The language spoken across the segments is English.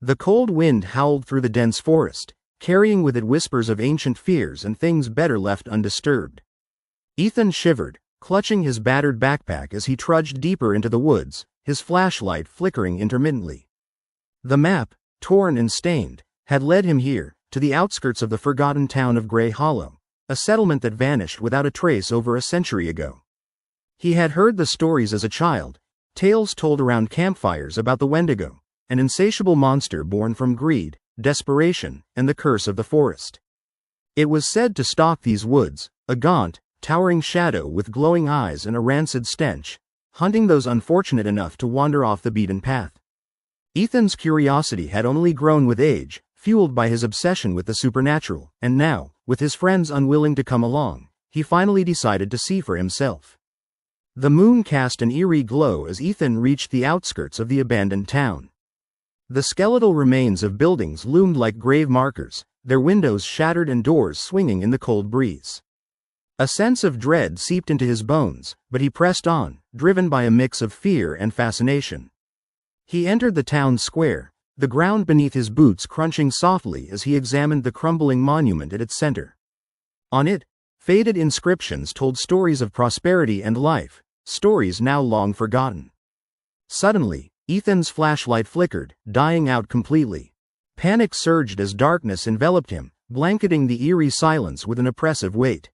The cold wind howled through the dense forest, carrying with it whispers of ancient fears and things better left undisturbed. Ethan shivered, clutching his battered backpack as he trudged deeper into the woods, his flashlight flickering intermittently. The map, torn and stained, had led him here, to the outskirts of the forgotten town of Grey Hollow, a settlement that vanished without a trace over a century ago. He had heard the stories as a child, tales told around campfires about the Wendigo, an insatiable monster born from greed, desperation, and the curse of the forest. It was said to stalk these woods, a gaunt, towering shadow with glowing eyes and a rancid stench, hunting those unfortunate enough to wander off the beaten path. Ethan's curiosity had only grown with age, fueled by his obsession with the supernatural, and now, with his friends unwilling to come along, he finally decided to see for himself. The moon cast an eerie glow as Ethan reached the outskirts of the abandoned town. The skeletal remains of buildings loomed like grave markers, their windows shattered and doors swinging in the cold breeze. A sense of dread seeped into his bones, but he pressed on, driven by a mix of fear and fascination. He entered the town square, the ground beneath his boots crunching softly as he examined the crumbling monument at its center. On it, faded inscriptions told stories of prosperity and life, stories now long forgotten. Suddenly, Ethan's flashlight flickered, dying out completely. Panic surged as darkness enveloped him, blanketing the eerie silence with an oppressive weight.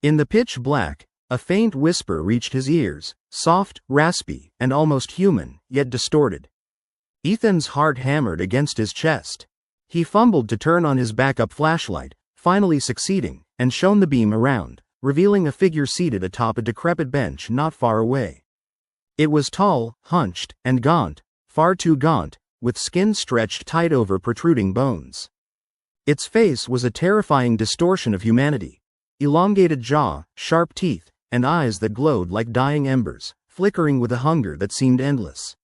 In the pitch black, a faint whisper reached his ears, soft, raspy, and almost human, yet distorted. Ethan's heart hammered against his chest. He fumbled to turn on his backup flashlight, finally succeeding, and shone the beam around, revealing a figure seated atop a decrepit bench not far away. It was tall, hunched, and gaunt, far too gaunt, with skin stretched tight over protruding bones. Its face was a terrifying distortion of humanity. Elongated jaw, sharp teeth, and eyes that glowed like dying embers, flickering with a hunger that seemed endless.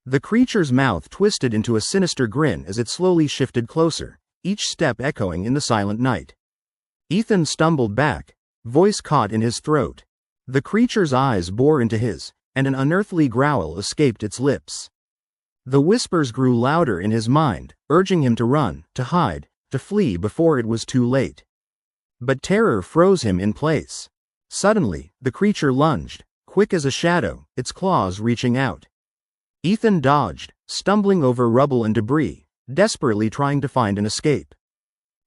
The creature's mouth twisted into a sinister grin as it slowly shifted closer, each step echoing in the silent night. Ethan stumbled back, voice caught in his throat. The creature's eyes bore into his, and an unearthly growl escaped its lips. The whispers grew louder in his mind, urging him to run, to hide, to flee before it was too late. But terror froze him in place. Suddenly, the creature lunged, quick as a shadow, its claws reaching out. Ethan dodged, stumbling over rubble and debris, desperately trying to find an escape.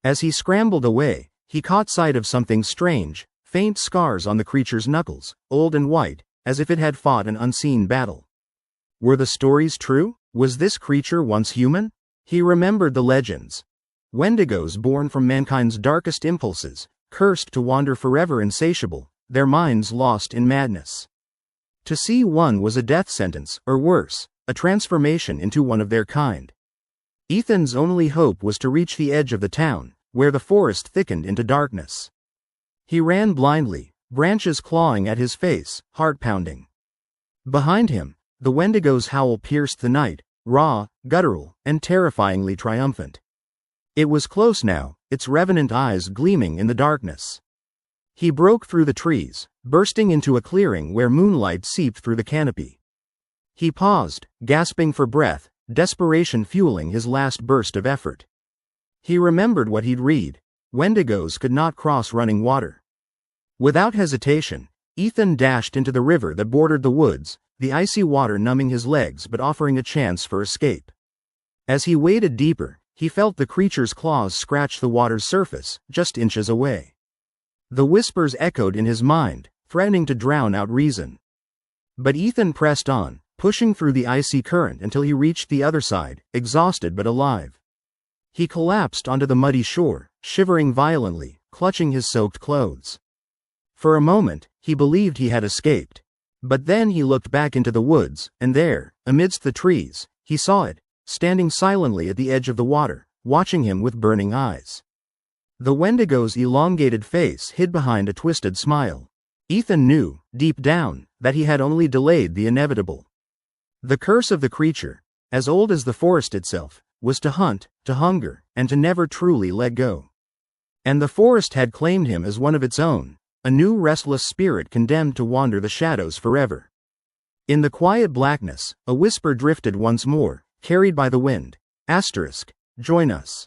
As he scrambled away, he caught sight of something strange, faint scars on the creature's knuckles, old and white, as if it had fought an unseen battle. Were the stories true? Was this creature once human? He remembered the legends. Wendigos born from mankind's darkest impulses, cursed to wander forever insatiable, their minds lost in madness. To see one was a death sentence, or worse, a transformation into one of their kind. Ethan's only hope was to reach the edge of the town, where the forest thickened into darkness. He ran blindly, branches clawing at his face, heart pounding. Behind him, the Wendigo's howl pierced the night, raw, guttural, and terrifyingly triumphant. It was close now, its revenant eyes gleaming in the darkness. He broke through the trees, bursting into a clearing where moonlight seeped through the canopy. He paused, gasping for breath, desperation fueling his last burst of effort. He remembered what he'd read: Wendigos could not cross running water. Without hesitation, Ethan dashed into the river that bordered the woods, the icy water numbing his legs but offering a chance for escape. As he waded deeper, he felt the creature's claws scratch the water's surface, just inches away. The whispers echoed in his mind, threatening to drown out reason. But Ethan pressed on, pushing through the icy current until he reached the other side, exhausted but alive. He collapsed onto the muddy shore, shivering violently, clutching his soaked clothes. For a moment, he believed he had escaped. But then he looked back into the woods, and there, amidst the trees, he saw it, standing silently at the edge of the water, watching him with burning eyes. The Wendigo's elongated face hid behind a twisted smile. Ethan knew, deep down, that he had only delayed the inevitable. The curse of the creature, as old as the forest itself, was to hunt, to hunger, and to never truly let go. And the forest had claimed him as one of its own, a new restless spirit condemned to wander the shadows forever. In the quiet blackness, a whisper drifted once more, carried by the wind. Join us.